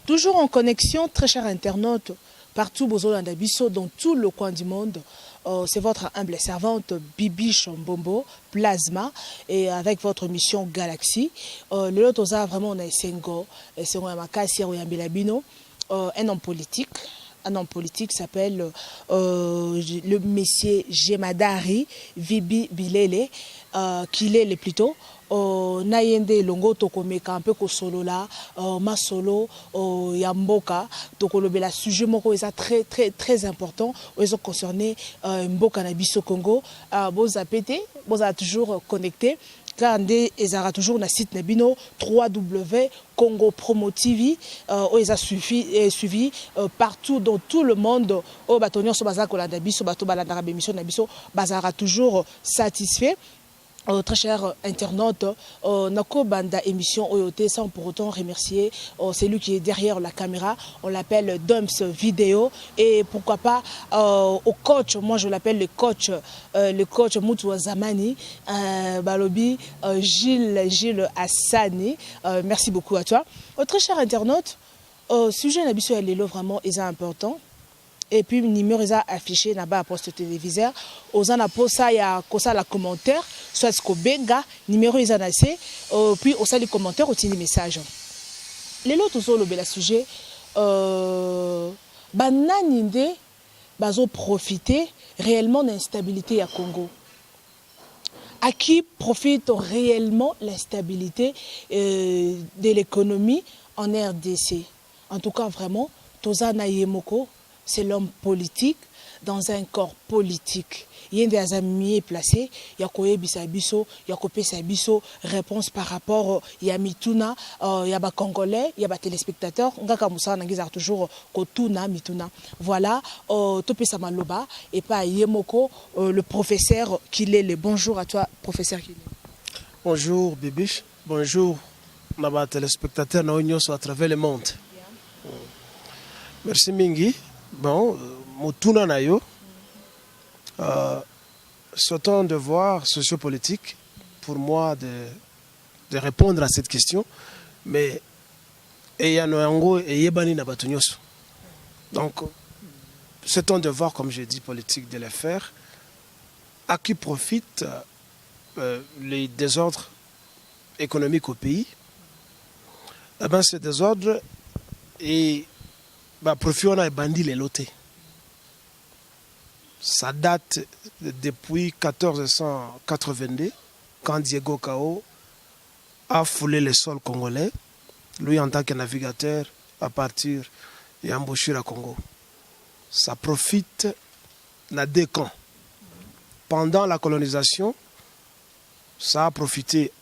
Toujours en connexion, très chers internautes, partout dans tout le coin du monde. C'est votre humble servante Bibi Chambombo Plasma et avec votre mission Galaxy. Le lot osa vraiment on a Sengo, un homme politique. Un homme politique s'appelle le monsieur Jemadari Vibi Bilele, Kilele plutôt. Nayende longo tokomeka un peu ko solo là masolo yamboka tokolobe la sujet moko est très important ils ont concerné mboka na biso Congo boza pété boza toujours connecté car ils aura toujours na site nabino 3W Congo Promo TV ils a suivi partout dans tout le monde au batonio so baza kolanda biso bato balanda émission na biso bazara toujours satisfait. Très chers internautes, Nako Banda émission Oyote, sans pour autant remercier celui qui est derrière la caméra. On l'appelle Dumps Vidéo. Et pourquoi pas au coach, moi je l'appelle le coach Moutou Zamani, Balobi, Gilles Hassani. Merci beaucoup à toi. Très chers internautes, sujet Nabiso Yalelo vraiment est important. Et puis numéro est affiché là-bas à poste téléviseur aux anaposa ya kosa la commentaire soit ce que benga numéro est annoncé puis au sein les commentaires au petit message les autres sont le bel sujet bananinde bazo profiter réellement de l'instabilité à Congo. À qui profite réellement l'instabilité de l'économie en RDC? En tout cas vraiment Tozana Yemoko, c'est l'homme politique dans un corps politique. Il y a des amis placés, il y a Koye Bisabiso, il y a Kopé Sabiso, réponse par rapport, il y a Mituna, il y a des Congolais, il y a des téléspectateurs, on a toujours Kotuna, Mituna. Voilà, Topé Samaloba, et pas Yemoko, le professeur Kilele. Bonjour à toi, professeur Kilele. Bonjour, Bibiche. Bonjour, les téléspectateurs à travers le monde. Yeah. Merci, Mingi. Bon, Motuna Nayo, c'est un devoir sociopolitique pour moi de répondre à cette question, mais donc c'est un devoir, comme je dis, politique de le faire. À qui profitent les désordres économiques au pays? Eh bien, ces désordres et profit on a bandit les lotés. Ça date depuis 1482 quand Diego Cao a foulé le sol congolais, lui en tant que navigateur à partir et embauchir à Congo. Ça profite dans deux camps. Pendant la colonisation, ça a profité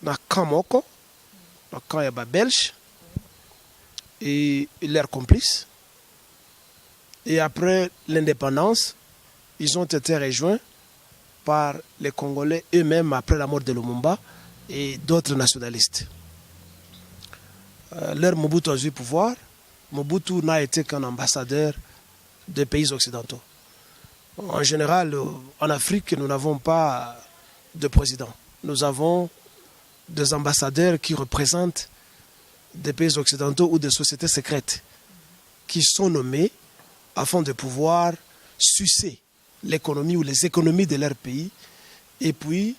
dans camp Moko, dans camp Yaba belge et leurs complices. Et après l'indépendance, ils ont été rejoints par les Congolais eux-mêmes après la mort de Lumumba et d'autres nationalistes. Leur Mobutu a eu pouvoir. Mobutu n'a été qu'un ambassadeur des pays occidentaux. En général, en Afrique, nous n'avons pas de président. Nous avons des ambassadeurs qui représentent des pays occidentaux ou des sociétés secrètes qui sont nommés afin de pouvoir sucer l'économie ou les économies de leur pays et puis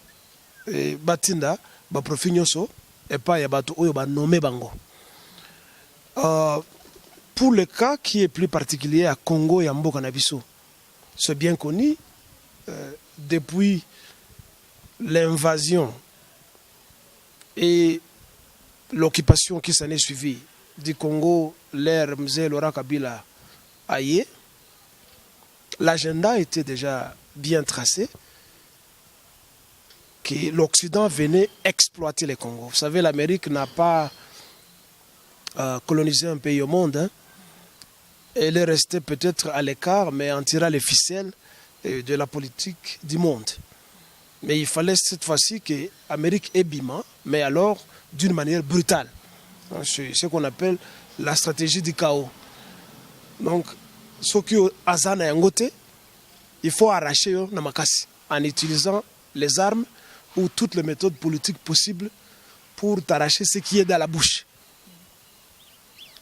batinda ba profinyoso et pas ya bato oyo ba nommé bango. Pour le cas qui est plus particulier à Congo et à Mboka na biso, c'est bien connu depuis l'invasion et l'occupation qui s'en est suivie du Congo, l'ère Mzee Laurent Kabila aïe, l'agenda était déjà bien tracé, que l'Occident venait exploiter les Congos. Vous savez, l'Amérique n'a pas colonisé un pays au monde. Hein. Elle est restée peut-être à l'écart, mais en tirant les ficelles de la politique du monde. Mais il fallait cette fois-ci que l'Amérique ait bima, mais alors d'une manière brutale. C'est ce qu'on appelle la stratégie du chaos. Donc, ce qui est Azana Yangote, il faut arracher Namakasi en utilisant les armes ou toutes les méthodes politiques possibles pour t'arracher ce qui est dans la bouche.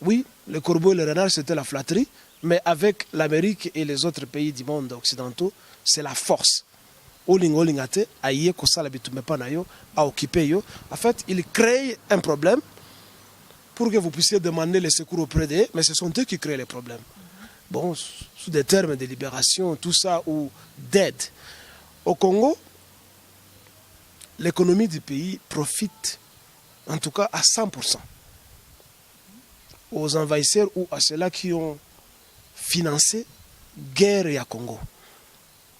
Oui, le corbeau et le renard, c'était la flatterie, mais avec l'Amérique et les autres pays du monde occidentaux, c'est la force. En fait, ils créent un problème pour que vous puissiez demander les secours auprès d'eux, mais ce sont eux qui créent les problèmes. Bon, sous des termes de libération, tout ça, ou d'aide. Au Congo, l'économie du pays profite, en tout cas à 100%, aux envahisseurs ou à ceux-là qui ont financé guerre à Congo.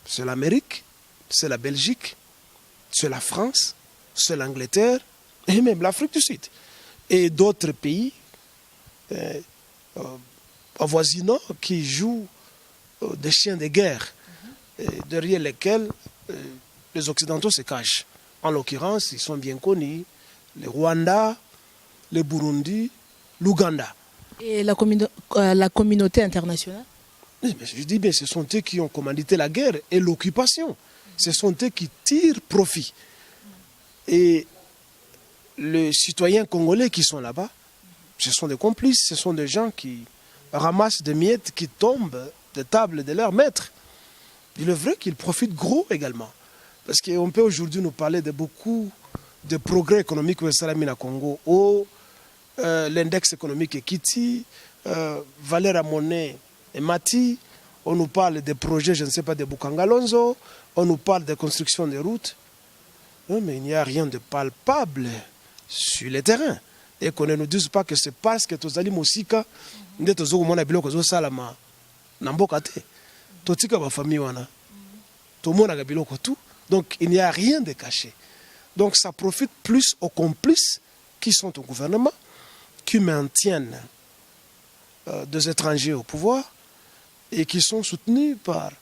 C'est l'Amérique, c'est la Belgique, c'est la France, c'est l'Angleterre et même l'Afrique du Sud. Et d'autres pays avoisinants qui jouent des chiens de guerre derrière lesquels les Occidentaux se cachent. En l'occurrence, ils sont bien connus, le Rwanda, le Burundi, l'Ouganda. Et la communauté internationale? Mais je dis bien, ce sont eux qui ont commandité la guerre et l'occupation. Ce sont eux qui tirent profit. Et les citoyens congolais qui sont là-bas, ce sont des complices, ce sont des gens qui ramassent des miettes qui tombent des tables de leurs maîtres. Il est vrai qu'ils profitent gros également. Parce qu'on peut aujourd'hui nous parler de beaucoup de progrès économiques au Salamina Congo, où l'index économique est Kiti, valeur à monnaie est Mati, on nous parle des projets, je ne sais pas, de Bukangalonzo, on nous parle de construction des routes. Non, mais il n'y a rien de palpable sur le terrain. Et qu'on ne nous dise pas que c'est parce que tous les mosika, nous avons des biloko salama, namboka te, totika ba famille wana, tout le monde a biloko tout. Donc il n'y a rien de caché. Donc ça profite plus aux complices qui sont au gouvernement, qui maintiennent des étrangers au pouvoir et qui sont soutenus par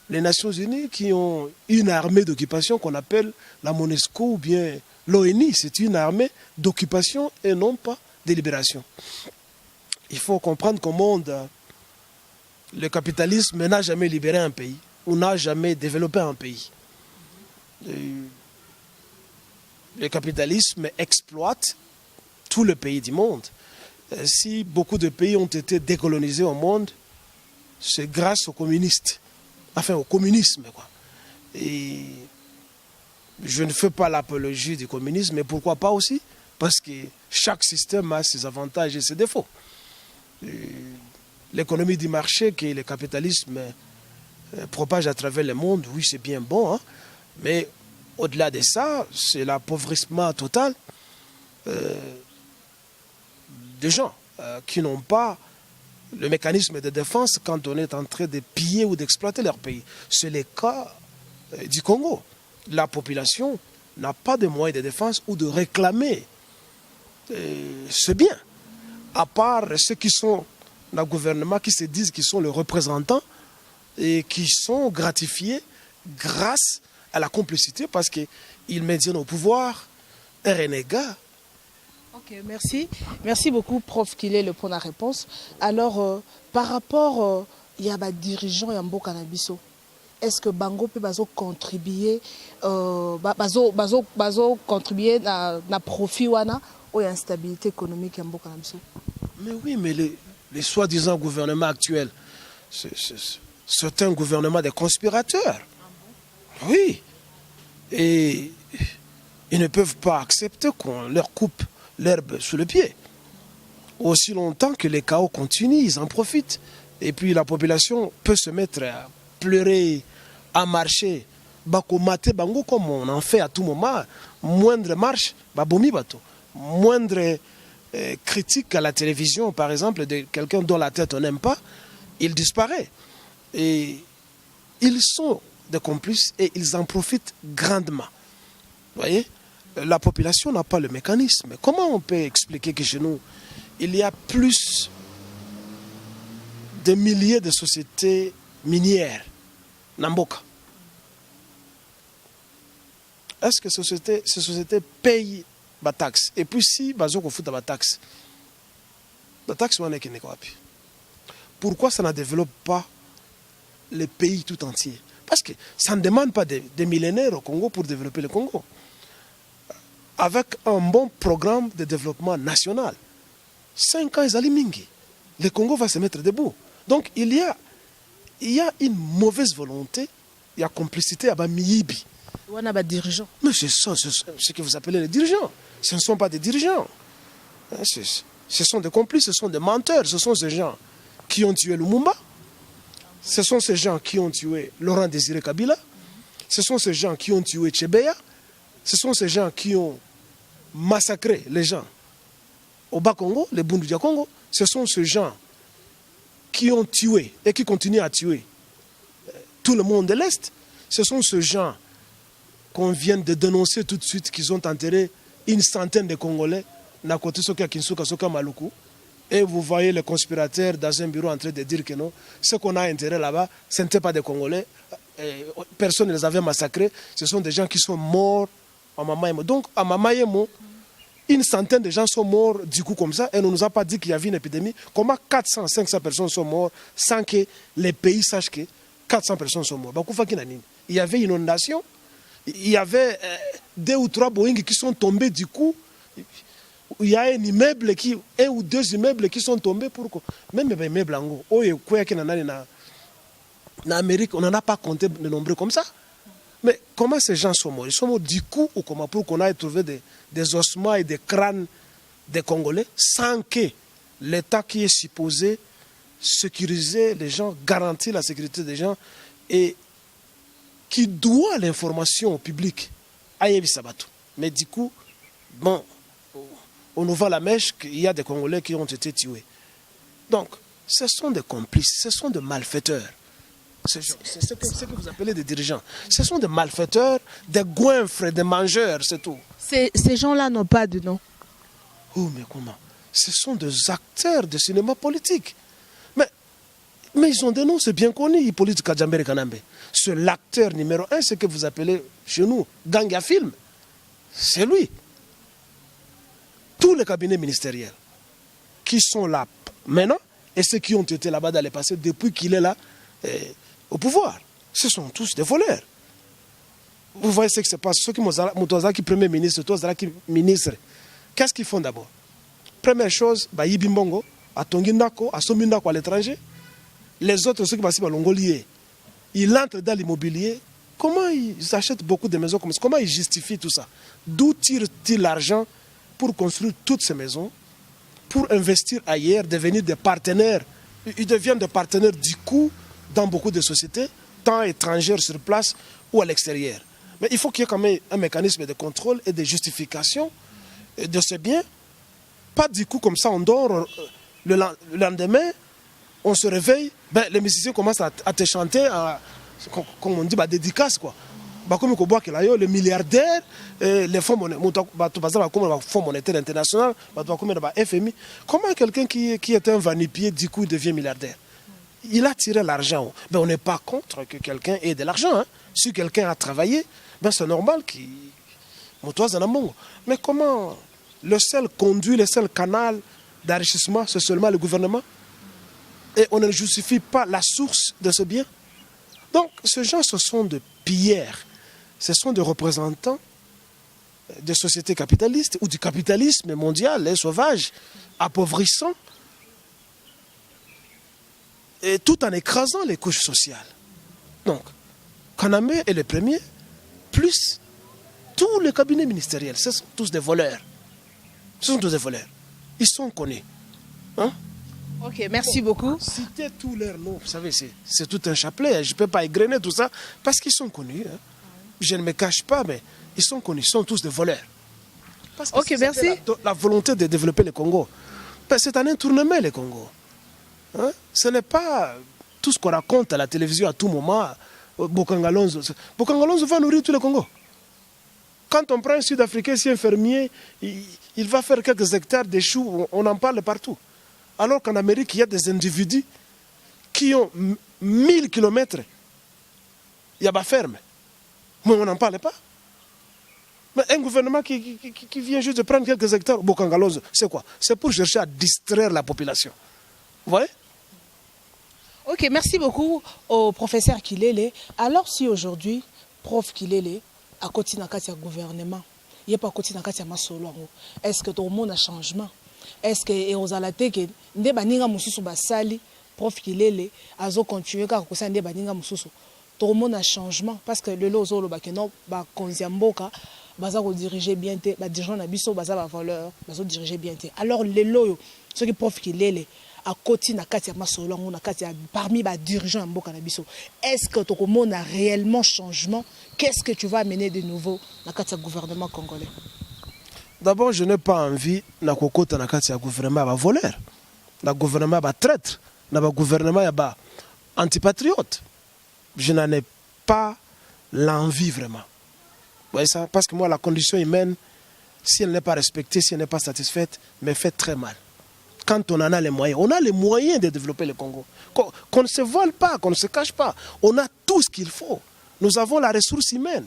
les Nations Unies qui ont une armée d'occupation qu'on appelle la MONUSCO ou bien l'ONU. C'est une armée d'occupation et non pas de libération. Il faut comprendre qu'au monde, le capitalisme n'a jamais libéré un pays ou n'a jamais développé un pays. Le capitalisme exploite tous les pays du monde. Si beaucoup de pays ont été décolonisés au monde, c'est grâce aux communistes. Enfin, au communisme, quoi. Et je ne fais pas l'apologie du communisme, mais pourquoi pas aussi? Parce que chaque système a ses avantages et ses défauts. L'économie du marché que le capitalisme propage à travers le monde, oui, c'est bien bon, hein, mais au-delà de ça, c'est l'appauvrissement total des gens qui n'ont pas le mécanisme de défense quand on est en train de piller ou d'exploiter leur pays. C'est le cas du Congo. La population n'a pas de moyens de défense ou de réclamer ce bien. À part ceux qui sont dans le gouvernement, qui se disent qu'ils sont les représentants et qui sont gratifiés grâce à la complicité parce qu'ils maintiennent au pouvoir un renégat. Ok, merci. Merci beaucoup, Prof Kilele, pour la réponse. Alors, par rapport, il y a des dirigeants et un beau cannabis. Est-ce que Bango peut contribuer contribuer à profit ou à l'instabilité économique et cannabis? Mais oui, mais les soi-disant gouvernements actuels, c'est un gouvernement de conspirateurs. Oui. Et ils ne peuvent pas accepter qu'on leur coupe l'herbe sous le pied. Aussi longtemps que les chaos continuent, ils en profitent. Et puis la population peut se mettre à pleurer, à marcher, bakomate bango comme on en fait à tout moment. Moindre marche, babomi bato. Moindre critique à la télévision, par exemple, de quelqu'un dont la tête on n'aime pas, il disparaît. Et ils sont des complices et ils en profitent grandement. Vous voyez? La population n'a pas le mécanisme. Comment on peut expliquer que chez nous, il y a plus de milliers de sociétés minières, Namboka? Est-ce que ces sociétés payent la taxe? Et puis si, ils ont fait la taxe. La taxe, pourquoi ça ne développe pas le pays tout entier? Parce que ça ne demande pas des millénaires au Congo pour développer le Congo. Avec un bon programme de développement national. 5 ans, ils allaient mingi. Le Congo va se mettre debout. Donc il y a une mauvaise volonté, il y a complicité à Miyibi. On a des dirigeants. Mais ce que vous appelez les dirigeants. Ce ne sont pas des dirigeants. Ce sont des complices, ce sont des menteurs. Ce sont ces gens qui ont tué Lumumba. Ce sont ces gens qui ont tué Laurent Désiré Kabila. Ce sont ces gens qui ont tué Tchebeya. Ce sont ces gens qui ont massacré les gens au Bas-Congo, les Bundu du Congo. Ce sont ces gens qui ont tué et qui continuent à tuer tout le monde de l'Est. Ce sont ces gens qu'on vient de dénoncer tout de suite, qu'ils ont enterré une centaine de Congolais, Nakote Soka Kinsuka Soka Maluku. Et vous voyez les conspirateurs dans un bureau en train de dire que non, ce qu'on a enterré là-bas, ce n'était pas des Congolais. Personne ne les avait massacrés. Ce sont des gens qui sont morts à Mamayemo. Donc, à Mamayemo, une centaine de gens sont morts du coup comme ça. Et on ne nous a pas dit qu'il y avait une épidémie. Comment 400, 500 personnes sont mortes sans que les pays sachent que 400 personnes sont mortes? Il y avait une inondation. Il y avait 2 ou 3 Boeing qui sont tombés du coup. Il y a un ou 2 immeubles qui sont tombés pour que même les immeubles en haut, en Amérique, on n'en a pas compté de nombreux comme ça. Mais comment ces gens sont morts? Ils sont morts du coup ou comment? Pour qu'on aille trouver des ossements et des crânes des Congolais sans que l'État qui est supposé sécuriser les gens, garantir la sécurité des gens et qui doit l'information au public à Sabato. Mais du coup, bon, on nous vend la mèche qu'il y a des Congolais qui ont été tués. Donc, ce sont des complices, ce sont des malfaiteurs. C'est ce que vous appelez des dirigeants. Ce sont des malfaiteurs, des goinfres, des mangeurs, c'est tout. Ces gens-là n'ont pas de nom. Oh, mais comment? Ce sont des acteurs de cinéma politique. Mais ils ont des noms, c'est bien connu, Hippolyte Kajambere Kanambe. C'est l'acteur numéro 1, ce que vous appelez chez nous Ganga Film. C'est lui. Tous les cabinets ministériels qui sont là maintenant et ceux qui ont été là-bas dans le passé depuis qu'il est là au pouvoir, ce sont tous des voleurs. Vous voyez ce qui se passe. Ceux qui sont premier ministre, qui ministre, qu'est-ce qu'ils font d'abord? Première chose, Yibimbongo, à Tongindako, à Somindako à l'étranger. Les autres, ceux qui passent par l'Ongolier, ils entrent dans l'immobilier. Comment ils achètent beaucoup de maisons comme ça? Comment ils justifient tout ça? D'où tirent-ils l'argent pour construire toutes ces maisons, pour investir ailleurs, devenir des partenaires? Ils deviennent des partenaires du coup dans beaucoup de sociétés, tant étrangères sur place ou à l'extérieur. Mais il faut qu'il y ait quand même un mécanisme de contrôle et de justification de ces biens. Pas du coup comme ça, on dort le lendemain, on se réveille, les musiciens commencent à te chanter, comme on dit, dédicace quoi. Comme le milliardaire, les fonds monétaires internationaux, FMI. Comment quelqu'un qui est un vanipier, du coup, devient milliardaire? Il a tiré l'argent. On n'est pas contre que quelqu'un ait de l'argent. Hein. Si quelqu'un a travaillé, c'est normal qu'il... Mais comment le seul conduit, le seul canal d'enrichissement, c'est seulement le gouvernement? Et on ne justifie pas la source de ce bien. Donc, ces gens, ce sont des pillards. Ce sont des représentants des sociétés capitalistes ou du capitalisme mondial, les sauvages, appauvrissant, et tout en écrasant les couches sociales. Donc, Kanambe est le premier, plus tous les cabinets ministériels, ce sont tous des voleurs. Ce sont tous des voleurs. Ils sont connus. Hein? Ok, merci beaucoup. Citer tous leurs noms, vous savez, c'est tout un chapelet. Je ne peux pas égrener tout ça parce qu'ils sont connus. Hein. Je ne me cache pas, mais ils sont connus. Ils sont tous des voleurs. Parce que ok, merci. La volonté de développer le Congo. C'est un intournement, le Congo. Hein? Ce n'est pas tout ce qu'on raconte à la télévision à tout moment. Bokangalonzo va nourrir tout le Congo. Quand on prend un Sud-Africain, si un fermier, il va faire quelques hectares de choux, on en parle partout. Alors qu'en Amérique, il y a des individus qui ont 1000 kilomètres. Il y a des fermes. Mais on n'en parle pas. Mais un gouvernement qui vient juste de prendre quelques hectares, Bokangalonzo, c'est quoi? C'est pour chercher à distraire la population. Vous voyez? Ok, merci beaucoup au professeur Kilele. Alors si aujourd'hui, prof Kilele, à côté d'un gouvernement, il n'y a pas à côté d'un masolo, est-ce que tout le monde a changement? est-ce que et aux alaté que nde baninga mususu basali prof Kilele azo continuer kaka kosa nde baninga mususu to mona changement parce que le lozo lo bakeno ba konziamboka baza ko diriger bien te ba dirigeant na biso baza ba valeur bazo diriger bien te alors le loyo ce qui prof Kilele à côté na kati ya masolo na kati ya parmi ba dirigeants mboka na biso est-ce que to mona réellement changement qu'est-ce que tu vas amener de nouveau na kati ya gouvernement congolais? D'abord, je n'ai pas envie na kokota na kati ya gouvernement ba voleur, na gouvernement ba traître, na ba gouvernement ya ba antipatriote. Je n'en ai pas l'envie vraiment. Vous voyez ça? Parce que moi, la condition humaine, si elle n'est pas respectée, si elle n'est pas satisfaite, me fait très mal. Quand on en a les moyens de développer le Congo. Qu'on ne se vole pas, qu'on ne se cache pas. On a tout ce qu'il faut. Nous avons la ressource humaine.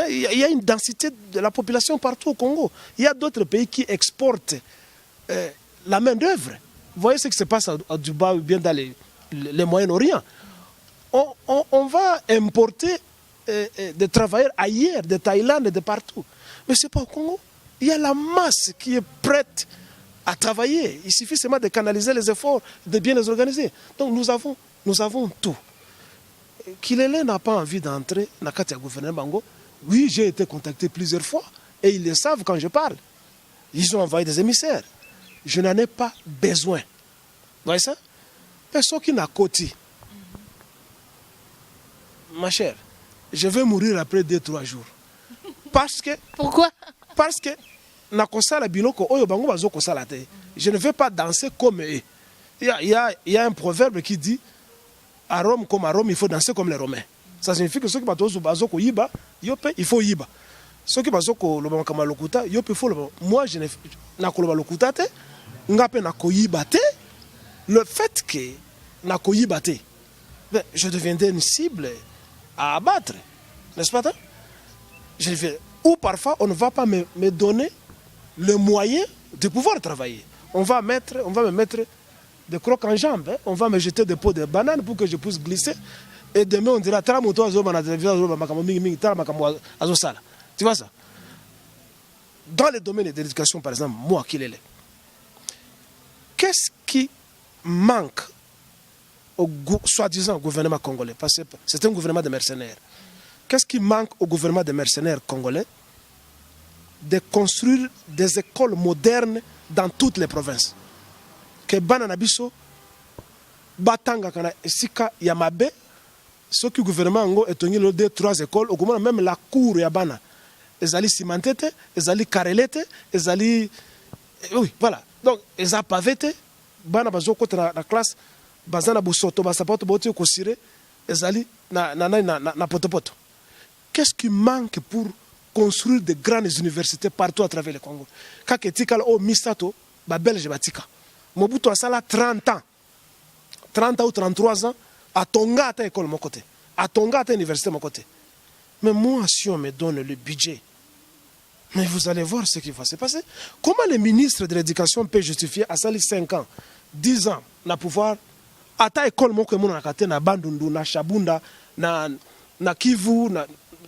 Il y a une densité de la population partout au Congo. Il y a d'autres pays qui exportent la main-d'œuvre. Vous voyez ce qui se passe à Dubaï ou bien dans les Moyen-Orient. On va importer des travailleurs ailleurs, de Thaïlande et de partout. Mais ce n'est pas au Congo. Il y a la masse qui est prête à travailler. Il suffit seulement de canaliser les efforts, de bien les organiser. Donc nous avons tout. Kilele n'a pas envie d'entrer dans le gouvernement Bango. Oui, j'ai été contacté plusieurs fois et ils le savent quand je parle. Ils ont envoyé des émissaires. Je n'en ai pas besoin. Vous voyez ça? Personne qui n'a côté. Ma chère, je vais mourir après 2-3 jours. Parce que... Pourquoi? Parce que je ne vais pas danser comme eux. Il y a un proverbe qui dit à Rome comme à Rome, il faut danser comme les Romains. Ça signifie que ceux qui sont yiba, il faut yiba. Ceux qui sont lokuta, il faut le. Moi, je n'ai pas lokuta te, ngape na koyiba te. Le fait que na koyiba te, je deviendrai une cible à abattre, n'est-ce pas? Ou parfois on ne va pas me donner le moyen de pouvoir travailler. On va me mettre des crocs en jambes, hein. On va me jeter des pots de bananes pour que je puisse glisser. Et demain on dira tu vois ça? Dans le domaine de l'éducation, par exemple, moi qui l'ai, qu'est-ce qui manque au soi-disant gouvernement congolais? Parce que c'est un gouvernement de mercenaires. Qu'est-ce qui manque au gouvernement des mercenaires congolais? De construire des écoles modernes dans toutes les provinces. Que Bananabiso, Batanga, Sika, Yamabe, ce que le gouvernement est tenu 2-3 écoles, au moins même la cour Yabana, Ezali Simantete, Ezali Karelete, Ezali. Oui, voilà. Donc, Ezali Pavete, Bana Bazo contre la classe, Bazana Boussoto, Basapoto, Boti, Kosire, Ezali, na Potopoto. Qu'est-ce qui manque pour construire de grandes universités partout à travers le Congo? Kaketika o Misato, ba Belge batika. Mobutu a sala 30 ans. 30 ans ou 33 ans, à Tonga à école mon côté. À Tonga à université mon côté. Mais moi, si on me donne le budget, mais vous allez voir ce qui va se passer. Comment le ministre de l'Éducation peut justifier à sali 5 ans, 10 ans, na pouvoir, à ta école mon côté, na Bandundu, na Shabunda, na Kivu,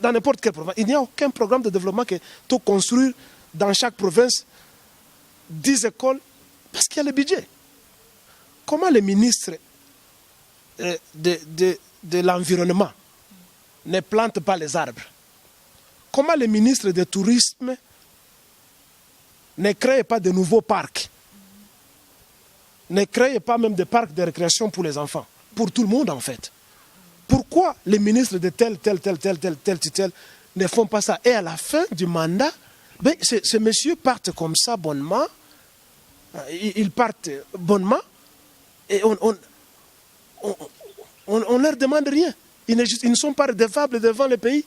dans n'importe quelle province. Il n'y a aucun programme de développement que tu construire dans chaque province 10 écoles parce qu'il y a le budget. Comment les ministres de l'environnement ne plantent pas les arbres? Comment les ministres du tourisme ne créent pas de nouveaux parcs? Ne créent pas même des parcs de récréation pour les enfants, pour tout le monde en fait. Pourquoi les ministres de tel titre ne font pas ça? Et à la fin du mandat, ben, ces messieurs partent comme ça bonnement. Ils partent bonnement et on leur demande rien. Ils ne sont pas redevables devant le pays.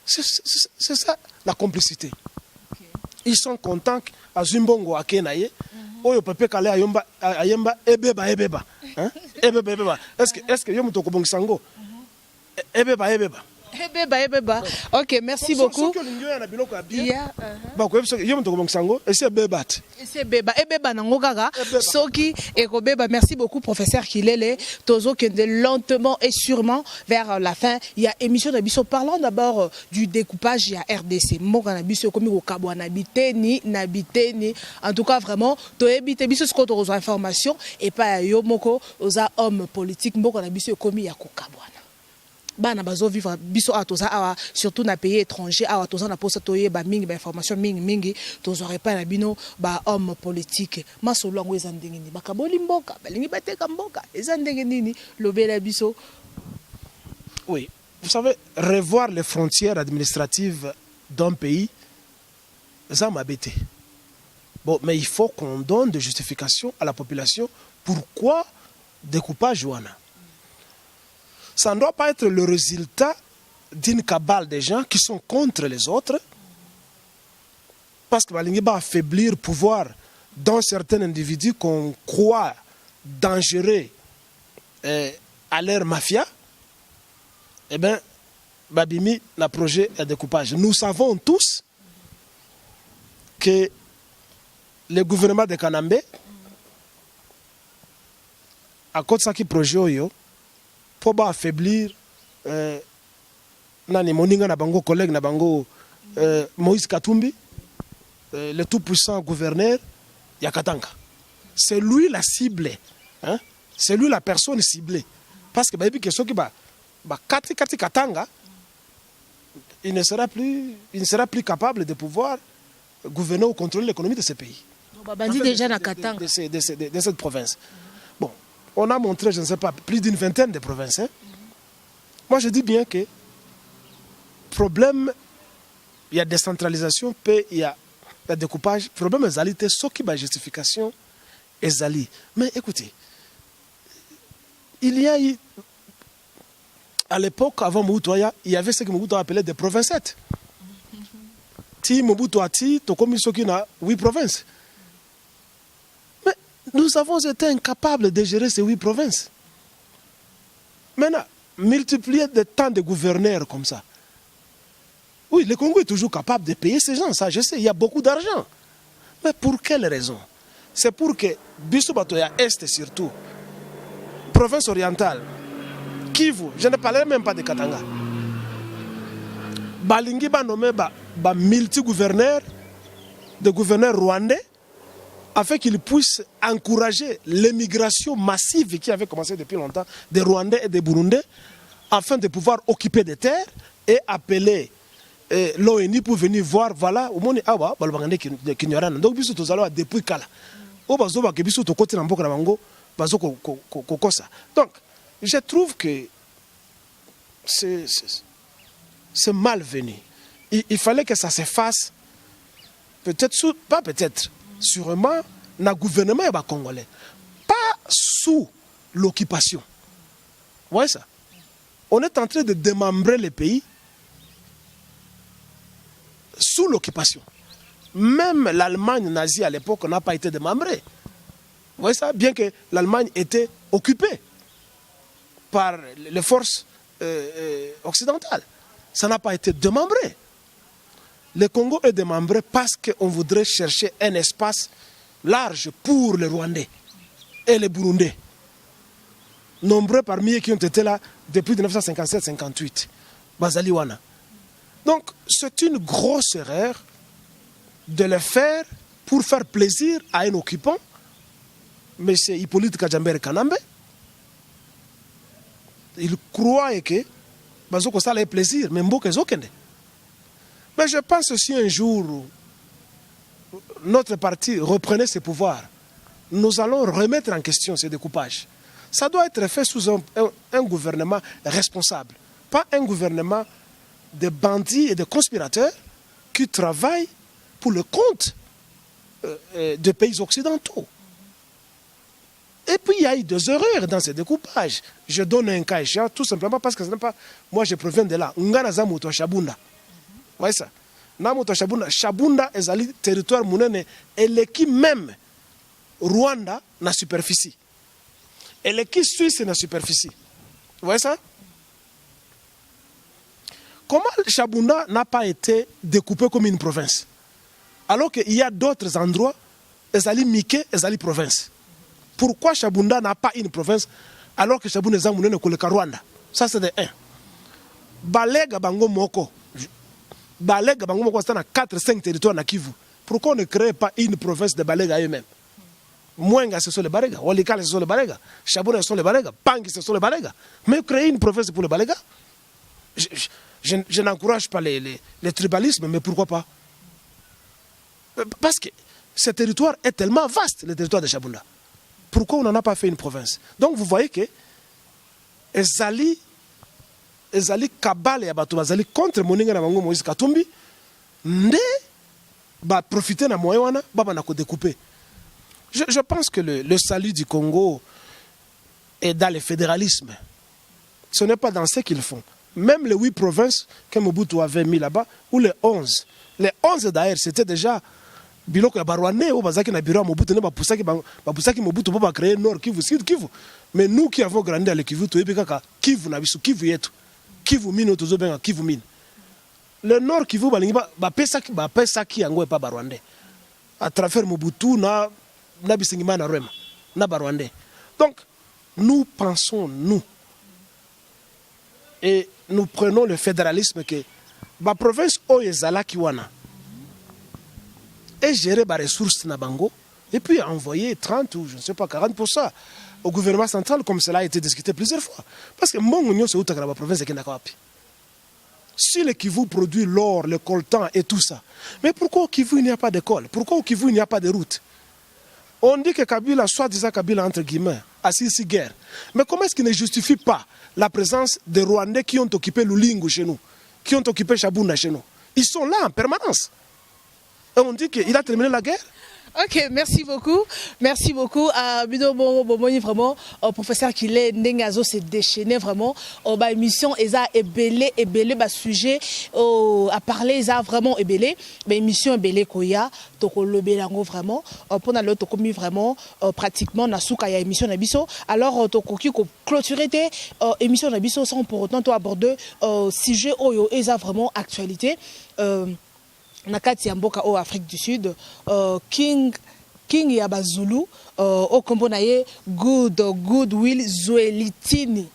C'est ça la complicité. Okay. Ils sont contents à Zimbongo à Kenaye. Oyo pepe kale ayemba ebeba. Hein? Ebeba. Est-ce que yo mutoko bongisango? Ebeba. Ebeba. Ok, merci beaucoup. C'est Beba Nangokaka. Soki Ekobeba, merci beaucoup, professeur Kilele. Tozo qui est lentement et sûrement vers la fin. Il y a émission de Bisso. Parlons d'abord du découpage. Il y a RDC. Mokana Bisso, comme au Kabwa Nabiteni. En tout cas, vraiment, Toebite Bisso, ce qu'on a besoin d'informations. Et pas Yomoko, aux hommes politiques. Mokana Bisso, comme il y a Kabwana. Bana bazo vivre biso atoza awa surtout na pays étranger awa toza na posa toye ba mingi ba information mingi tozore pas na bino ba homme politique masolo ngo ezandenge ni bakaboli mboka balingi bateka mboka ezandenge nini lobela biso. Oui, vous savez, revoir les frontières administratives d'un pays, ça m'a bêté. Bon, mais il faut qu'on donne des justifications à la population pourquoi découpage ouana. Ça ne doit pas être le résultat d'une cabale de gens qui sont contre les autres, parce que Balingi va affaiblir le pouvoir d'un certain individu qu'on croit dangereux à leur mafia. Eh bien, Babimi, le projet de découpage. Nous savons tous que le gouvernement de Kanambe, à cause de ce projet, pour affaiblir nani moninga na bango collègue na bango Moïse Katumbi, le tout puissant gouverneur Yakatanga. C'est lui la cible, hein? C'est lui la personne ciblée, parce que baby question qui ba kati Katanga, il ne sera plus capable de pouvoir gouverner ou contrôler l'économie de ce pays. Déjà na Katanga de cette province. Bon, on a montré, je ne sais pas, plus d'une vingtaine de provinces. Hein? Moi, je dis bien que problème, il y a décentralisation, puis il y a découpage. Problème, c'est ce qui est justification, est. Mais écoutez, il y a eu, à l'époque, avant Mobutu, il y avait ce que Mobutu appelait des provincettes. Si Mobutu a dit, tu as commis ce qui a 8 provinces. Nous avons été incapables de gérer ces 8 provinces. Maintenant, multiplier de tant de gouverneurs comme ça. Oui, le Congo est toujours capable de payer ces gens, ça je sais, il y a beaucoup d'argent. Mais pour quelle raison? C'est pour que Bissau Batoya Est surtout, province orientale, Kivu, je ne parlerai même pas de Katanga. Balingi ba nommé ba multi-gouverneurs, des gouverneurs rwandais, afin qu'ils puissent encourager l'émigration massive qui avait commencé depuis longtemps des Rwandais et des Burundais, afin de pouvoir occuper des terres et appeler l'ONU pour venir voir, voilà, au monde awa balbangane qui n'y aura donc biso tozalo depuis kala. O bazo ba ke biso to côté na mboka na bango bazo kokosa. Donc, je trouve que c'est malvenu. Il fallait que ça se fasse peut-être pas peut-être sûrement dans le gouvernement congolais, pas sous l'occupation. Vous voyez ça? On est en train de démembrer le pays sous l'occupation. Même l'Allemagne nazie à l'époque n'a pas été démembrée. Vous voyez ça? Bien que l'Allemagne était occupée par les forces occidentales. Ça n'a pas été démembré. Le Congo est démembré parce qu'on voudrait chercher un espace large pour les Rwandais et les Burundais. Nombreux parmi eux qui ont été là depuis 1957-58. Bazaliwana. Donc, c'est une grosse erreur de le faire pour faire plaisir à un occupant, M. Hippolyte Kajambere Kanambe. Il croit que Bazoko ça a plaisir, mais Mboka Zokende. Mais je pense aussi un jour où notre parti reprenait ses pouvoirs, nous allons remettre en question ces découpages. Ça doit être fait sous un gouvernement responsable, pas un gouvernement de bandits et de conspirateurs qui travaillent pour le compte des pays occidentaux. Et puis il y a eu des erreurs dans ces découpages. Je donne un cas échéant tout simplement parce que ce n'est pas... Moi je proviens de là. Nganaza Moto Shabunda. Vous voyez ça? Namoto Shabunda. Shabunda est un territoire mounene et l'équipe même Rwanda na superficie. Et l'équipe suisse na superficie. Vous voyez ça? comment Chabunda n'a pas été découpé comme une province? Alors qu'il y a d'autres endroits, Ezali Mike, Ezali province. Pourquoi Chabunda n'a pas une province alors que Chabunda est un Rwanda? Ça c'est de 1. Balega Bango Moko. Balega Bango Moko, c'est dans 4-5 territoires na Kivu. Pourquoi on ne crée pas une province de Balega eux-mêmes? Mwenga, ce sont les Balega. Walikale, ce sont les Balega. Chabunda, ce sont les Balega. Pangi, ce sont les Balega. Mais créer une province pour les Balega, je n'encourage pas les tribalismes, mais pourquoi pas? Parce que ce territoire est tellement vaste, le territoire de Chabunda. Pourquoi on n'en a pas fait une province? Donc vous voyez que Ezali Kabale Yabatou Bazali contre Moninga na Bango Moïse Katumbi, ne va profiter na moyen baba na ko découper. Je pense que le salut du Congo est dans le fédéralisme. Ce n'est pas dans ce qu'ils font. Même les 8 provinces que Mobutu avait mis là-bas, ou les 11. Les 11 d'ailleurs, c'était déjà biloko ya Barwane ou bazaki na biro Mobutu ne ba pusaki Mobutu ba créer Nord Kivu, Sud Kivu. Mais nous qui avons grandi à Kivu, to yebika Kivu na bisu Kivu yetu. Kivu mine tozo benga Kivu mine. Le Nord Kivu balingi ba pesaki yango e pa Barwande. À travers Mobutu na bisingima na Rwema na Barwande. Donc nous pensons et nous prenons le fédéralisme que la province Oyezala Kiwana est gérée par les ressources na bango et puis envoyer 30 ou je ne sais pas 40% au gouvernement central comme cela a été discuté plusieurs fois. Parce que mon union c'est où la province de Kendakawapi. Si le Kivu produit l'or, le coltan et tout ça, mais pourquoi au Kivu il n'y a pas d'école? Pourquoi au Kivu il n'y a pas de route? On dit que Kabila, soi-disant Kabila entre guillemets, a six guerres. Mais comment est-ce qu'il ne justifie pas la présence des Rwandais qui ont occupé Lulingu chez nous, qui ont occupé Chabunda chez nous? Ils sont là en permanence. Et on dit qu'il a terminé la guerre. Ok, merci beaucoup. Merci beaucoup à Bido Bomoni, vraiment, professeur qui est Nengazo s'est déchaîné vraiment. Bah, émission, Eza ébélé, sujet, à parler, Eza vraiment ébélé. Bah, émission ébélé, Koya, Toko le Bélango vraiment. Pour nous, Toko mis vraiment, pratiquement, Nasuka, ya émission Nabiso. Alors, Toko qui clôturé émission Nabiso sans pour autant aborder, sujet, Oyo, Eza vraiment actualité. Nakati ya mboka au Afrique du Sud, King ya Bazulu, au kombo na ye Goodwill Zwelithini.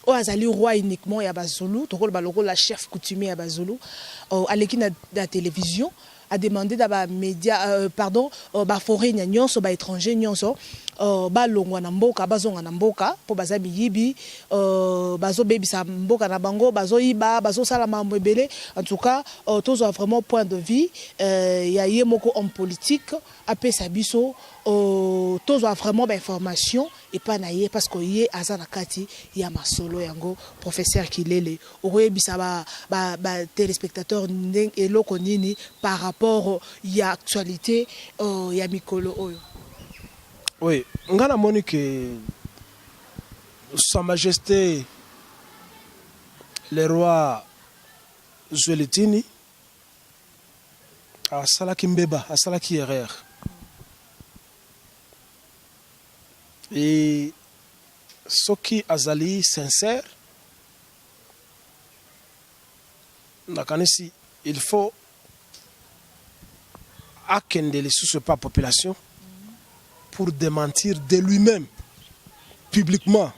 O azali roi uniquement ya Bazulu, tokol baloko la chef coutumier ya Bazulu, aleki na télévision a demandé d'aba média ba forêt nyonso ba étranger nyonso ba longwa na mboka bazonga na mboka po baza biyibi bazo bebisa mboka na bango bazo iba bazo sala mambo ebele. En tout cas tous ont vraiment point de vue ya ye moko homme politique apesa biso tous ont vraiment ba information et pas na ye parce que ye azana kati ya masolo yango professeur Kilele oyebisa ba téléspectateurs et loko nini par rapport ya actualité ya mikolo oyo. Oui, ngana moni que Sa Majesté le roi Zwelithini a salaki mbeba, a salaki erreur. Et ce qui azali sincère, il faut akendele sous ce pas population pour démentir de lui-même publiquement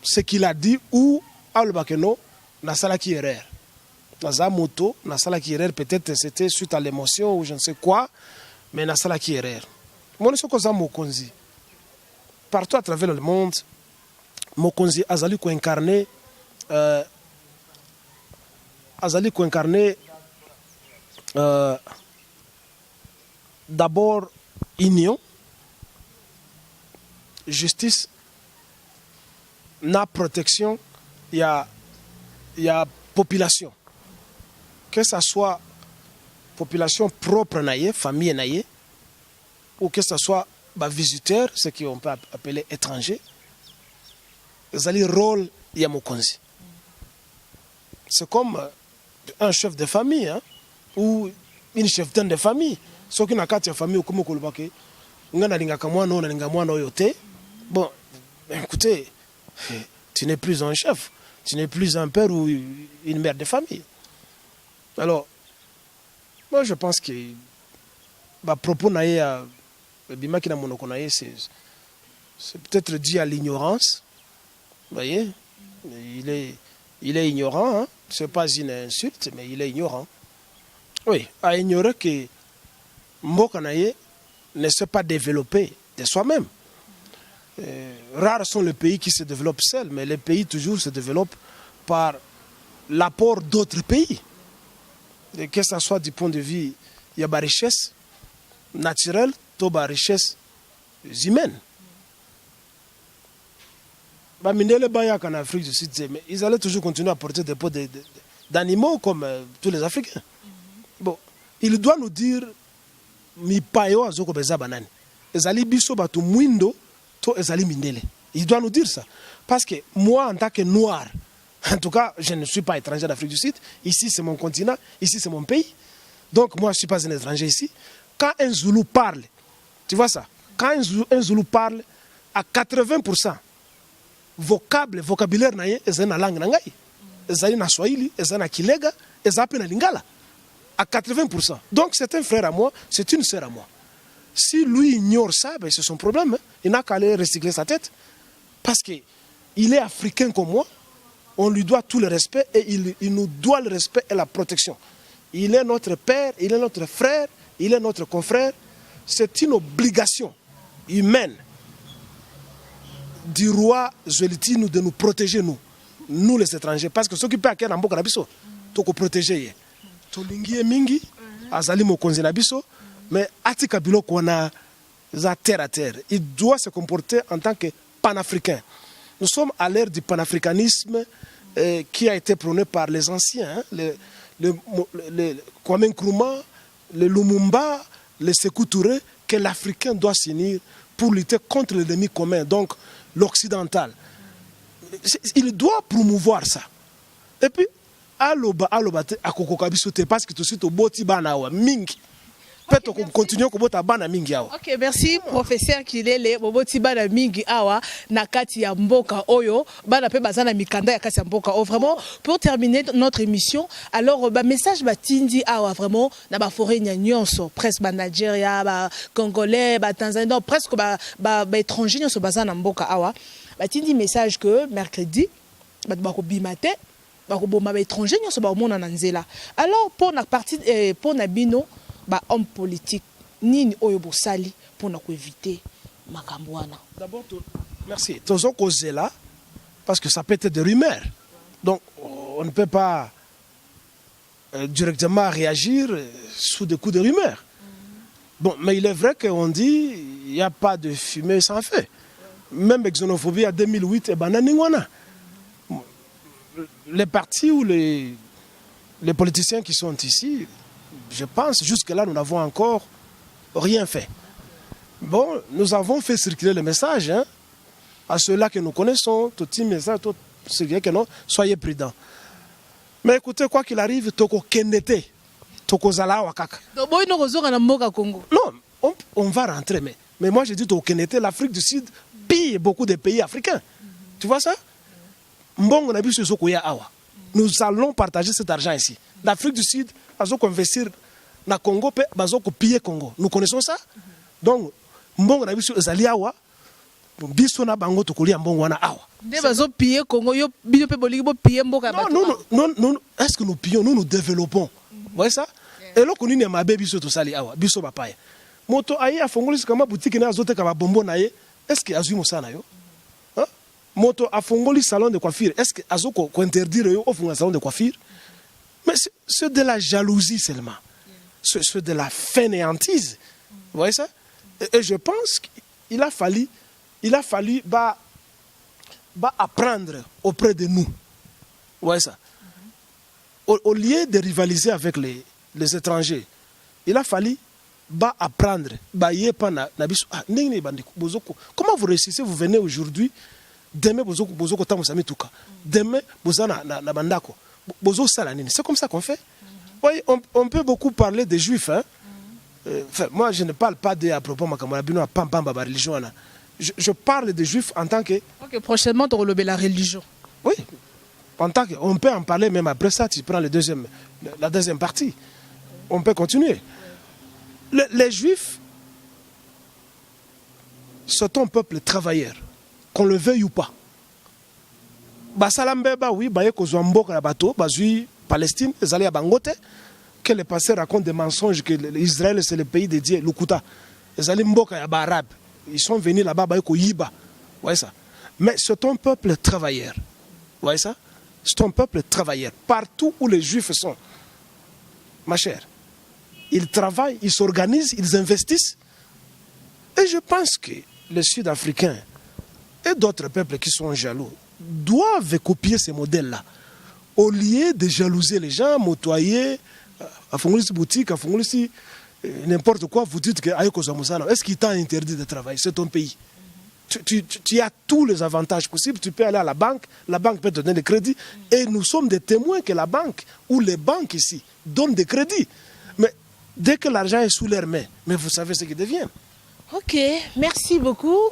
ce qu'il a dit ou alobakeno na salaki erreur. Naza moto na salaki erreur, peut-être c'était suite à l'émotion ou je ne sais quoi, mais na salaki erreur. Mon soko za mokonzi partout à travers le monde, mokonzi azali ko incarner d'abord union, justice, na protection, il y a population. Que ce soit population propre naïe, famille naïe, ou que ce soit visiteurs, ce qu'on peut appeler étrangers, c'est le rôle de Mokonzi. C'est comme un chef de famille hein, ou une cheftaine de famille. Ce qui n'a pas de famille, comme Kolobake, bon, écoutez, tu n'es plus un chef, Tu n'es plus un père ou une mère de famille. Alors, moi je pense que à propos c'est peut-être dû à l'ignorance. Vous voyez, il est ignorant, hein? Ce n'est pas une insulte, mais il est ignorant. Oui, à ignorer que Mbokanaye ne s'est pas développé de soi-même. Rares sont les pays qui se développent seuls, mais les pays toujours se développent par l'apport d'autres pays. Et que ce soit du point de vue, il y a des richesses naturelles, il y a des richesses humaines. En Afrique du Sud, ils allaient toujours continuer à porter des peaux d'animaux comme tous les Africains. Bon, il doit nous dire il doit nous dire ça. Parce que moi, en tant que noir, en tout cas, je ne suis pas étranger d'Afrique du Sud. Ici, c'est mon continent. Ici, c'est mon pays. Donc, moi, je ne suis pas un étranger ici. Quand un Zoulou parle, tu vois ça? Quand un Zoulou parle, à 80%, vocabulaire naye est na langue nangai. Ezali na Swahili, ezali na Kilega, ezali na Lingala. À 80%. Donc, c'est un frère à moi, c'est une sœur à moi. Si lui ignore ça, ben c'est son problème. Hein. Il n'a qu'à aller recycler sa tête. Parce qu'il est africain comme moi. On lui doit tout le respect et il nous doit le respect et la protection. Il est notre père, il est notre frère, il est notre confrère. C'est une obligation humaine du roi Zweliti de nous protéger, nous les étrangers. Parce que ceux qui peuvent acquérir en Boka Nabiso, il faut protéger. Tolingi mingi, azali mokonzi Nabiso, mais Atika Biloko wana za terre à terre. Il doit se comporter en tant que panafricain. Nous sommes à l'ère du panafricanisme qui a été prôné par les anciens, hein, le Kwame Nkrumah, le Lumumba, le Sékou Touré, que l'Africain doit s'unir pour lutter contre l'ennemi commun, donc l'occidental. Il doit promouvoir ça. Et puis, aloba a kokokabisote parce que tout de suite au boti banawa mingi. Ok, merci professeur Kilele boboti bana mingi awa nakati ya mboka oyo bana pe bazana mikanda ya kati ya mboka o vraiment pour terminer notre émission alors message batindi awa vraiment na ba forêt nyonso presque ba Nigeria ba congolais ba Tanzanie presque ba étrangers nyonso bazana mboka awa batindi message que mercredi ba ko bimate ba ko bomba ba étrangers nyonso ba mona na nzela alors pour na partie pour na bino ba homme politique nini oyo sali pour éviter makambouana. D'abord, merci. Tozo causer là parce que ça peut être des rumeurs. Donc on ne peut pas directement réagir sous des coups de rumeurs. Bon, mais il est vrai qu'on dit il n'y a pas de fumée sans feu. Même xénophobie en 2008 et bananingwana. Les partis ou les politiciens qui sont ici, je pense, jusque-là, nous n'avons encore rien fait. Bon, nous avons fait circuler le message hein, à ceux-là que nous connaissons, tout petit message, tout circuler que non, soyez prudents. Mais écoutez, quoi qu'il arrive, toko kendete, toko zala wakaka. Non, on va rentrer, mais moi je dis toko kendete, l'Afrique du Sud pille beaucoup de pays africains. Tu vois ça? Mbongo na biso sokoya awa. Nous allons partager cet argent ici. L'Afrique du Sud, ils ont investir na Congo, ils ont piller Congo. Nous connaissons ça. Donc, mbongo na biso ezali awa, biso na bango tokolia mbongo wana awa. Ils ont piller Congo, yo biso pe boliki bo piller mboka ba. Non, est-ce que nous pillons, nous développons. Vous voyez ça? Et là konini ma baby biso to sali awa, biso ba paya. Moto ayi afongoli kama boutique na azote ka ba bombo na ye, est-ce que azui mosana yo? Moto a fongoli salon de coiffure. Est-ce que Azoko interdire au fond un salon de coiffure? Mais c'est de la jalousie seulement. C'est de la fainéantise. Vous voyez ça? Et je pense qu'il a fallu apprendre auprès de nous. Vous voyez ça? Au lieu de rivaliser avec les étrangers, il a fallu apprendre. Comment vous réussissez? Vous venez aujourd'hui. Demain, demain, c'est comme ça qu'on fait. Oui, on peut beaucoup parler des juifs. Hein? Moi, je ne parle pas à propos de ma religion. Je parle des juifs en tant que... Ok, prochainement, tu relèves la religion. Oui. On peut en parler même après ça, tu prends la deuxième partie. On peut continuer. Les Juifs sont un peuple travailleur, qu'on le veuille ou pas. Basalambeba, oui, Palestine, ils allaient à Bangote, que les pasteurs racontent des mensonges que Israël c'est le pays de Dieu, Lukuta. Ils allaient à Arabes. Ils sont venus là-bas, Yiba. Vous voyez ça? Mais c'est un peuple travailleur. Vous voyez ça? C'est un peuple travailleur. Partout où les Juifs sont, ma chère, ils travaillent, ils s'organisent, ils investissent. Et je pense que les Sud-Africains et d'autres peuples qui sont jaloux doivent copier ces modèles-là. Au lieu de jalouser les gens, motoyer, à Fongolisi boutique, à Fongolisi n'importe quoi, vous dites que est-ce qu'il t'a interdit de travailler? C'est ton pays. Tu as tous les avantages possibles. Tu peux aller à la banque peut te donner des crédits. Et nous sommes des témoins que la banque ou les banques ici donnent des crédits. Mais dès que l'argent est sous leurs mains, mais vous savez ce qu'ils deviennent. Ok, merci beaucoup,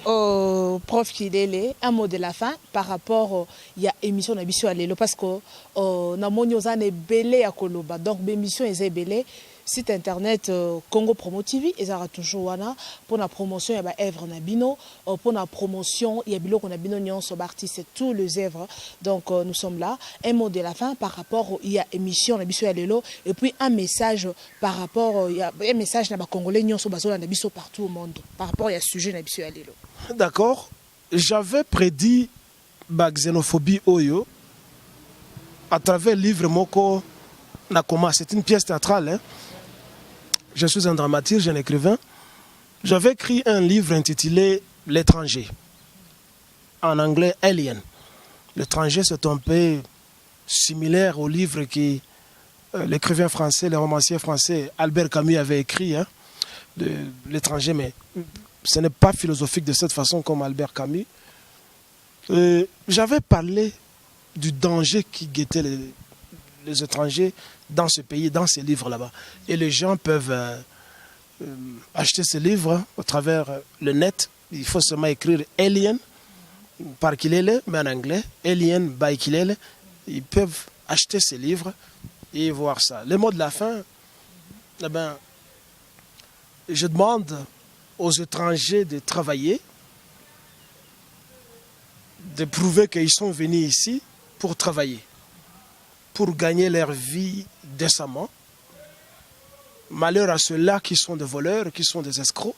Prof Kilele. Un mot de la fin par rapport à l'émission de Alelo, parce que nous avons belé à Koloba. Donc, l'émission est belé. Site internet Congo Promo TV, ils ont toujours wana pour la promotion il y a œuvre nabino pour la promotion il y a bilo qu'on a bino nyon sur artiste tous les œuvres. Donc nous sommes là. Un mot de la fin par rapport il y a émission nabiso ya lelo et puis un message par rapport il y a un message na ba congolais nyon sur bazola nabiso partout au monde par rapport il y a sujet nabiso ya lelo. D'accord. J'avais prédit la xénophobie oyo à travers le livre Moko Nakoma. C'est une pièce théâtrale. Hein? Je suis un dramaturge, un écrivain. J'avais écrit un livre intitulé L'étranger. En anglais, Alien. L'étranger, c'est un peu similaire au livre que l'écrivain français, le romancier français Albert Camus avait écrit, hein, de L'étranger, mais ce n'est pas philosophique de cette façon comme Albert Camus. J'avais parlé du danger qui guettait les étrangers dans ce pays, dans ces livres là-bas. Et les gens peuvent acheter ces livres à travers le net. Il faut seulement écrire Alien par Kilele, mais en anglais, Alien by Kilele. Ils peuvent acheter ces livres et voir ça. Le mot de la fin, eh ben, je demande aux étrangers de travailler, de prouver qu'ils sont venus ici pour travailler, pour gagner leur vie décemment. Malheur à ceux-là qui sont des voleurs, qui sont des escrocs.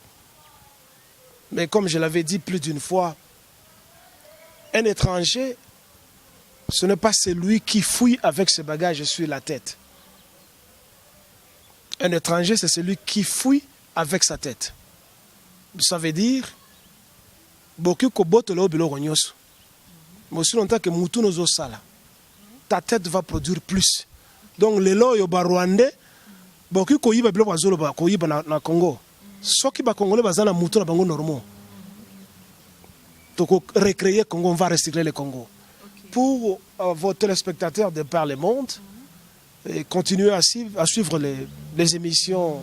Mais comme je l'avais dit plus d'une fois, un étranger, ce n'est pas celui qui fouille avec ses bagages sur la tête. Un étranger, c'est celui qui fouille avec sa tête. Ça veut dire, ta tête va produire plus. Donc, les lois rwandais, boki koyiba bilo bazolo ba koyiba na Congo. Soki ba congolais bazana mutu na bango normaux. Donc recréer Congo, on va recycler le Congo. Okay. Pour vos téléspectateurs de par le monde, et continuer à suivre les émissions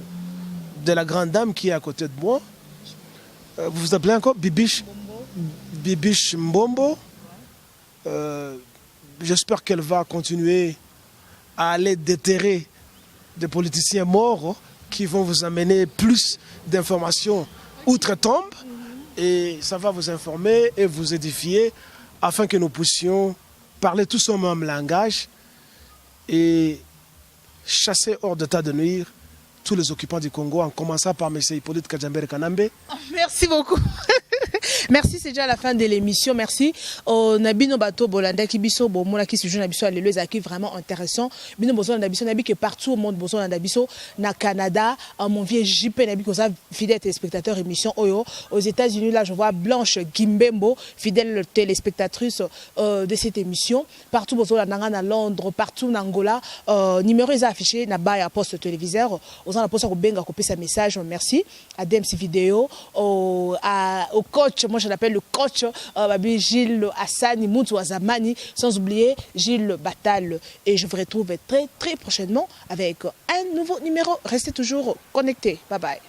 de la grande dame qui est à côté de moi. Vous vous appelez encore Bibiche Mbombo. J'espère qu'elle va continuer à aller déterrer des politiciens morts qui vont vous amener plus d'informations outre-tombe et ça va vous informer et vous édifier afin que nous puissions parler tous au même langage et chasser hors d'état de nuire tous les occupants du Congo en commençant par M. Hippolyte Kajambere Kanambe. Merci beaucoup. Merci, c'est déjà la fin de l'émission. Merci. Nabino Bato Bolanda Kibiso, Bomona qui se joue Nabiso à l'éleuse qui vraiment intéressant. Bino Bozo Nabiso Nabi qui est partout au monde Bozo Nabiso na Canada, mon vieux JP Nabi comme ça fidèle téléspectateur émission Oyo. Aux États-Unis là je vois Blanche Gimbembo, fidèle téléspectatrice de cette émission. Partout Bozo Nanga à Londres, partout en Angola. Numéro est affiché na bas à poste téléviseur. Aux en poste au benga copier sa message. Merci à DMC vidéo au coach, moi je l'appelle le coach Gilles Hassani Moutou Azamani, sans oublier Gilles Batal. Et je vous retrouve très très prochainement avec un nouveau numéro. Restez toujours connectés. Bye bye.